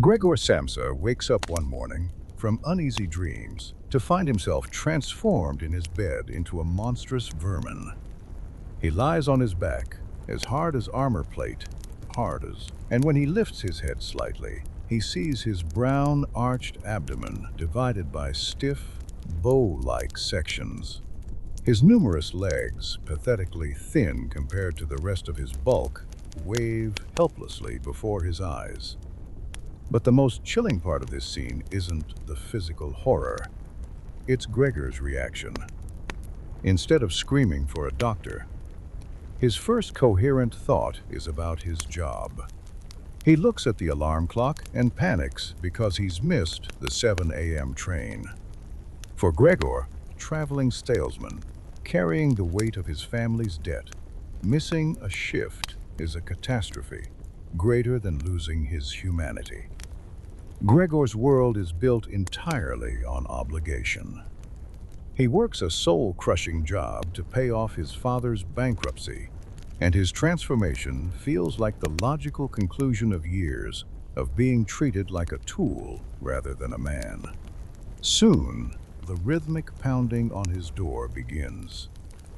Gregor Samsa wakes up one morning from uneasy dreams to find himself transformed in his bed into a monstrous vermin. He lies on his back, as hard as armor plate, and when he lifts his head slightly, he sees his brown, arched abdomen divided by stiff, bow-like sections. His numerous legs, pathetically thin compared to the rest of his bulk, wave helplessly before his eyes. But the most chilling part of this scene isn't the physical horror, it's Gregor's reaction. Instead of screaming for a doctor, his first coherent thought is about his job. He looks at the alarm clock and panics because he's missed the 7 a.m. train. For Gregor, traveling salesman, carrying the weight of his family's debt, missing a shift is a catastrophe greater than losing his humanity. Gregor's world is built entirely on obligation. He works a soul-crushing job to pay off his father's bankruptcy, and his transformation feels like the logical conclusion of years of being treated like a tool rather than a man. Soon, the rhythmic pounding on his door begins.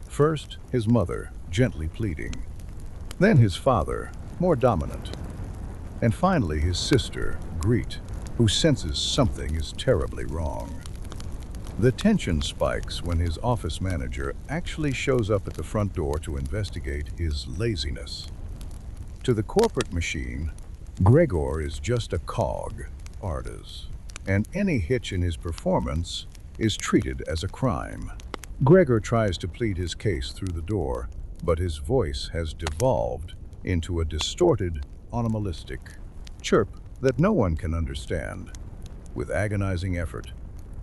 First, his mother, gently pleading. Then his father, more dominant. And finally, his sister, Greet, who senses something is terribly wrong. The tension spikes when his office manager actually shows up at the front door to investigate his laziness. To the corporate machine, Gregor is just a cog, and any hitch in his performance is treated as a crime. Gregor tries to plead his case through the door, but his voice has devolved into a distorted, animalistic chirp that no one can understand. With agonizing effort,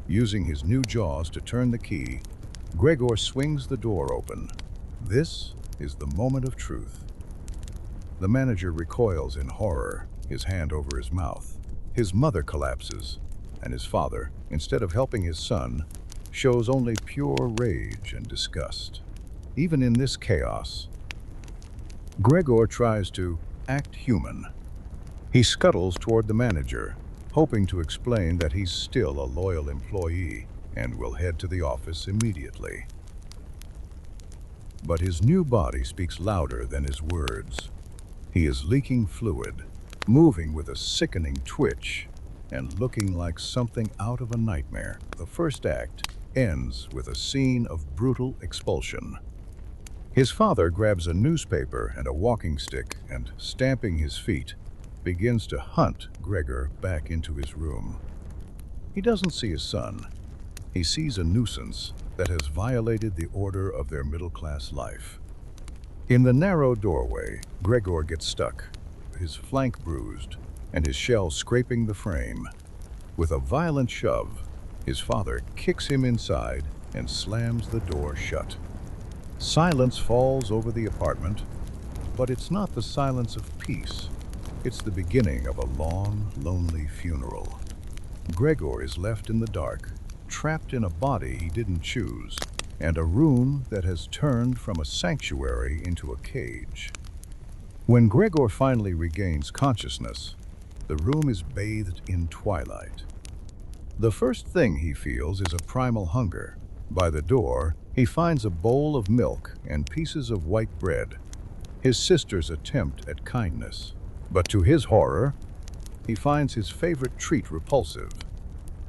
using his new jaws to turn the key, Gregor swings the door open. This is the moment of truth. The manager recoils in horror, his hand over his mouth. His mother collapses, and his father, instead of helping his son, shows only pure rage and disgust. Even in this chaos, Gregor tries to act human. He scuttles toward the manager, hoping to explain that he's still a loyal employee and will head to the office immediately. But his new body speaks louder than his words. He is leaking fluid, moving with a sickening twitch, and looking like something out of a nightmare. The first act ends with a scene of brutal expulsion. His father grabs a newspaper and a walking stick and, stamping his feet, begins to hunt Gregor back into his room. He doesn't see his son. He sees a nuisance that has violated the order of their middle-class life. In the narrow doorway, Gregor gets stuck, his flank bruised, and his shell scraping the frame. With a violent shove, his father kicks him inside and slams the door shut. Silence falls over the apartment, but it's not the silence of peace. It's the beginning of a long, lonely funeral. Gregor is left in the dark, trapped in a body he didn't choose, and a room that has turned from a sanctuary into a cage. When Gregor finally regains consciousness, the room is bathed in twilight. The first thing he feels is a primal hunger. By the door, he finds a bowl of milk and pieces of white bread, his sister's attempt at kindness. But to his horror, he finds his favorite treat repulsive.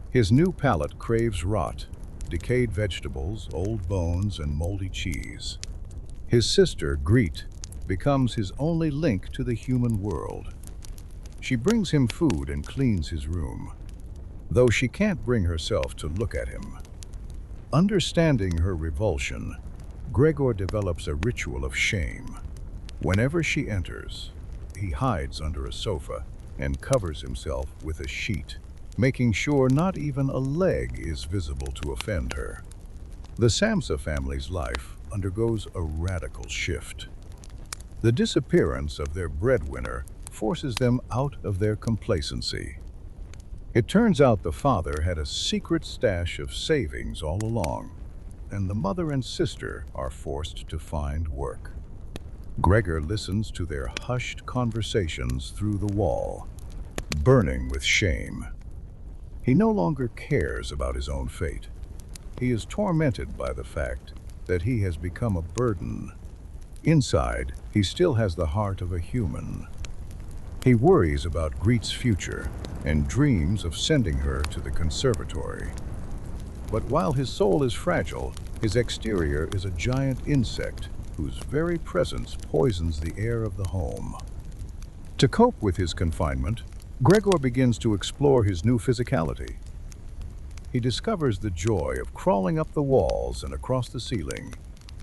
His new palate craves rot, decayed vegetables, old bones, and moldy cheese. His sister, Greet, becomes his only link to the human world. She brings him food and cleans his room, though she can't bring herself to look at him. Understanding her revulsion, Gregor develops a ritual of shame. Whenever she enters, he hides under a sofa and covers himself with a sheet, making sure not even a leg is visible to offend her. The Samsa family's life undergoes a radical shift. The disappearance of their breadwinner forces them out of their complacency. It turns out the father had a secret stash of savings all along, and the mother and sister are forced to find work. Gregor listens to their hushed conversations through the wall, burning with shame. He no longer cares about his own fate. He is tormented by the fact that he has become a burden. Inside, he still has the heart of a human. He worries about Greet's future and dreams of sending her to the conservatory. But while his soul is fragile, his exterior is a giant insect whose very presence poisons the air of the home. To cope with his confinement, Gregor begins to explore his new physicality. He discovers the joy of crawling up the walls and across the ceiling,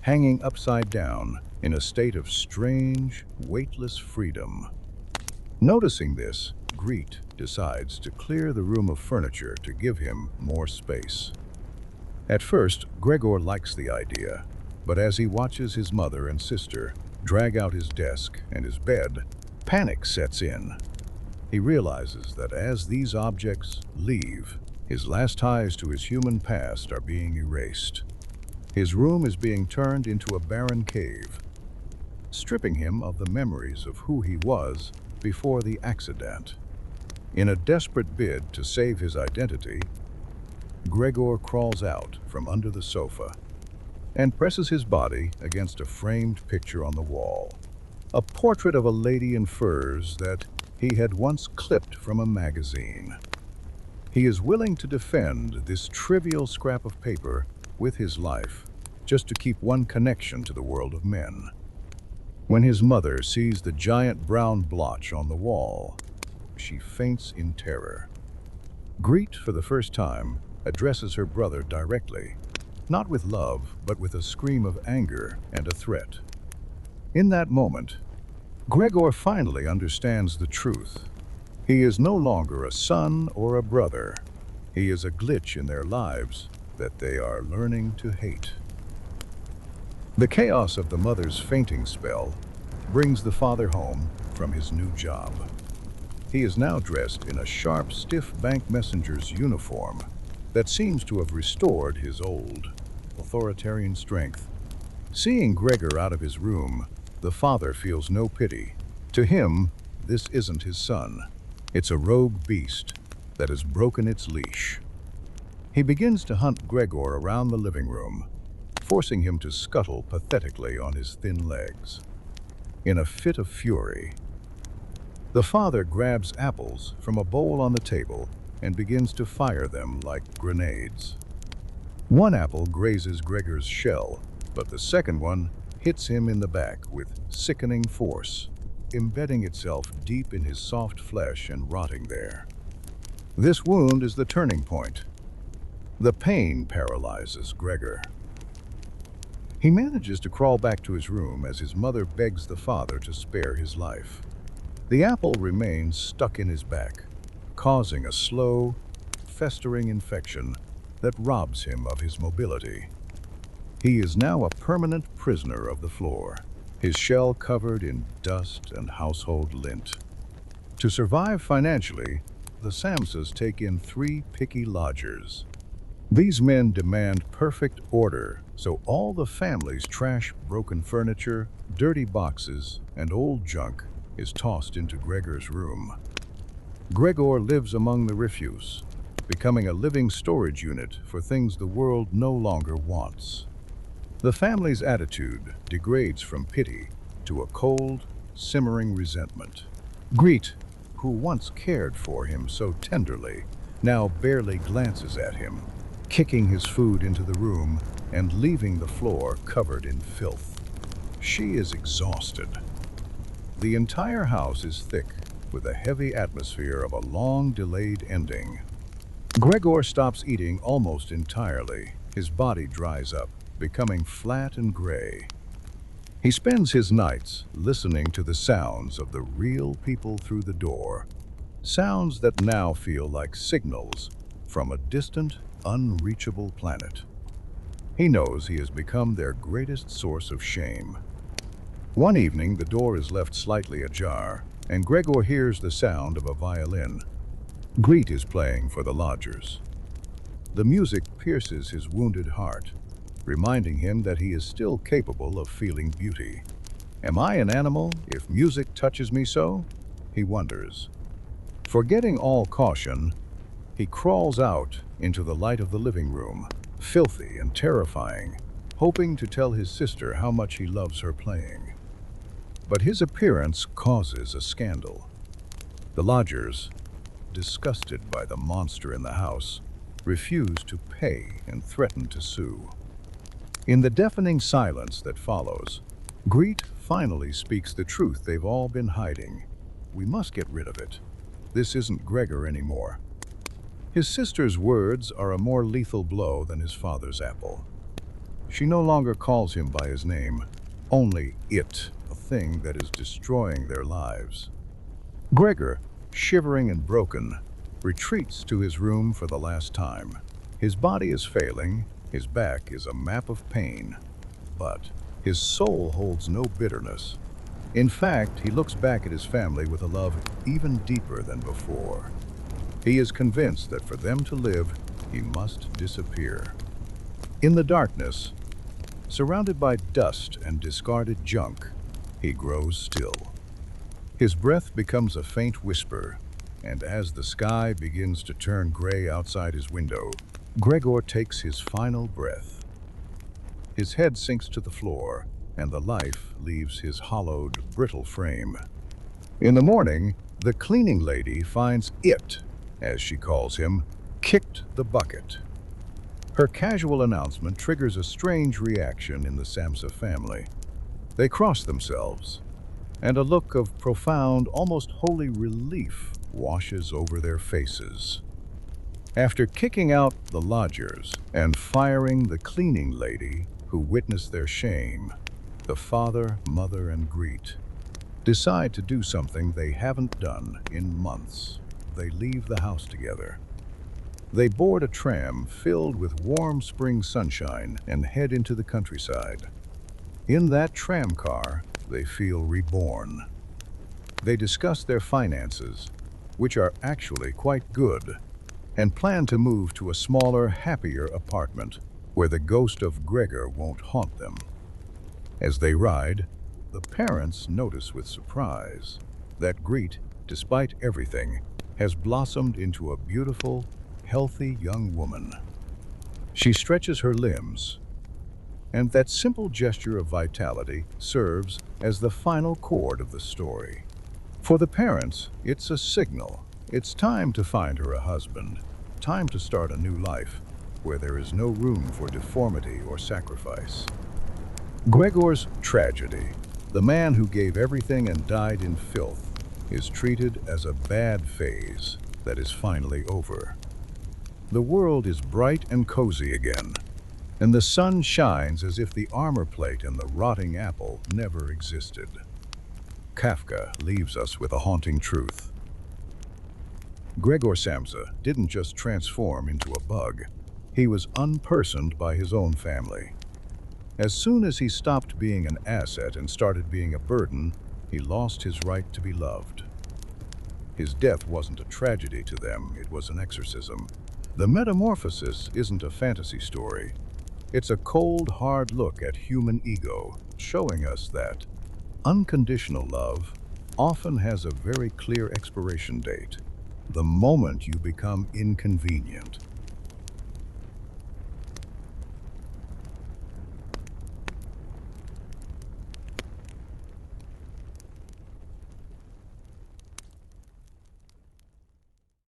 hanging upside down in a state of strange, weightless freedom. Noticing this, Greet decides to clear the room of furniture to give him more space. At first, Gregor likes the idea, but as he watches his mother and sister drag out his desk and his bed, panic sets in. He realizes that as these objects leave, his last ties to his human past are being erased. His room is being turned into a barren cave, stripping him of the memories of who he was before the accident. In a desperate bid to save his identity, Gregor crawls out from under the sofa and presses his body against a framed picture on the wall, a portrait of a lady in furs that he had once clipped from a magazine. He is willing to defend this trivial scrap of paper with his life, just to keep one connection to the world of men. When his mother sees the giant brown blotch on the wall, she faints in terror. Greet, for the first time, addresses her brother directly, not with love, but with a scream of anger and a threat. In that moment, Gregor finally understands the truth. He is no longer a son or a brother. He is a glitch in their lives that they are learning to hate. The chaos of the mother's fainting spell brings the father home from his new job. He is now dressed in a sharp, stiff bank messenger's uniform that seems to have restored his old, authoritarian strength. Seeing Gregor out of his room, the father feels no pity. To him, this isn't his son. It's a rogue beast that has broken its leash. He begins to hunt Gregor around the living room, forcing him to scuttle pathetically on his thin legs. In a fit of fury, the father grabs apples from a bowl on the table and begins to fire them like grenades. One apple grazes Gregor's shell, but the second one hits him in the back with sickening force, embedding itself deep in his soft flesh and rotting there. This wound is the turning point. The pain paralyzes Gregor. He manages to crawl back to his room as his mother begs the father to spare his life. The apple remains stuck in his back, causing a slow, festering infection that robs him of his mobility. He is now a permanent prisoner of the floor, his shell covered in dust and household lint. To survive financially, the Samsas take in 3 picky lodgers. These men demand perfect order, so all the family's trash, broken furniture, dirty boxes, and old junk is tossed into Gregor's room. Gregor lives among the refuse, becoming a living storage unit for things the world no longer wants. The family's attitude degrades from pity to a cold, simmering resentment. Greet, who once cared for him so tenderly, now barely glances at him, kicking his food into the room and leaving the floor covered in filth. She is exhausted. The entire house is thick with a heavy atmosphere of a long-delayed ending. Gregor stops eating almost entirely. His body dries up, becoming flat and gray. He spends his nights listening to the sounds of the real people through the door, sounds that now feel like signals from a distant, unreachable planet. He knows he has become their greatest source of shame. One evening, the door is left slightly ajar, and Gregor hears the sound of a violin. Greet is playing for the lodgers. The music pierces his wounded heart, reminding him that he is still capable of feeling beauty. Am I an animal if music touches me so? He wonders. Forgetting all caution, he crawls out into the light of the living room, filthy and terrifying, hoping to tell his sister how much he loves her playing. But his appearance causes a scandal. The lodgers, disgusted by the monster in the house, refuse to pay and threaten to sue. In the deafening silence that follows, Greet finally speaks the truth they've all been hiding. We must get rid of it. This isn't Gregor anymore. His sister's words are a more lethal blow than his father's apple. She no longer calls him by his name, only it, a thing that is destroying their lives. Gregor, shivering and broken, retreats to his room for the last time. His body is failing, his back is a map of pain, but his soul holds no bitterness. In fact, he looks back at his family with a love even deeper than before. He is convinced that for them to live, he must disappear. In the darkness, surrounded by dust and discarded junk, he grows still. His breath becomes a faint whisper, and as the sky begins to turn gray outside his window, Gregor takes his final breath. His head sinks to the floor, and the life leaves his hollowed, brittle frame. In the morning, the cleaning lady finds it, as she calls him, kicked the bucket. Her casual announcement triggers a strange reaction in the Samsa family. They cross themselves, and a look of profound, almost holy relief washes over their faces. After kicking out the lodgers and firing the cleaning lady who witnessed their shame, the father, mother, and Greet decide to do something they haven't done in months. They leave the house together. They board a tram filled with warm spring sunshine and head into the countryside. In that tram car, they feel reborn. They discuss their finances, which are actually quite good, and plan to move to a smaller, happier apartment where the ghost of Gregor won't haunt them. As they ride, the parents notice with surprise that Greet, despite everything, has blossomed into a beautiful, healthy young woman. She stretches her limbs, and that simple gesture of vitality serves as the final chord of the story. For the parents, it's a signal. It's time to find her a husband, time to start a new life where there is no room for deformity or sacrifice. Gregor's tragedy, the man who gave everything and died in filth, is treated as a bad phase that is finally over. The world is bright and cozy again, and the sun shines as if the armor plate and the rotting apple never existed. Kafka leaves us with a haunting truth. Gregor Samsa didn't just transform into a bug, he was unpersoned by his own family. As soon as he stopped being an asset and started being a burden, he lost his right to be loved. His death wasn't a tragedy to them, it was an exorcism. The Metamorphosis isn't a fantasy story. It's a cold, hard look at human ego, showing us that unconditional love often has a very clear expiration date, the moment you become inconvenient.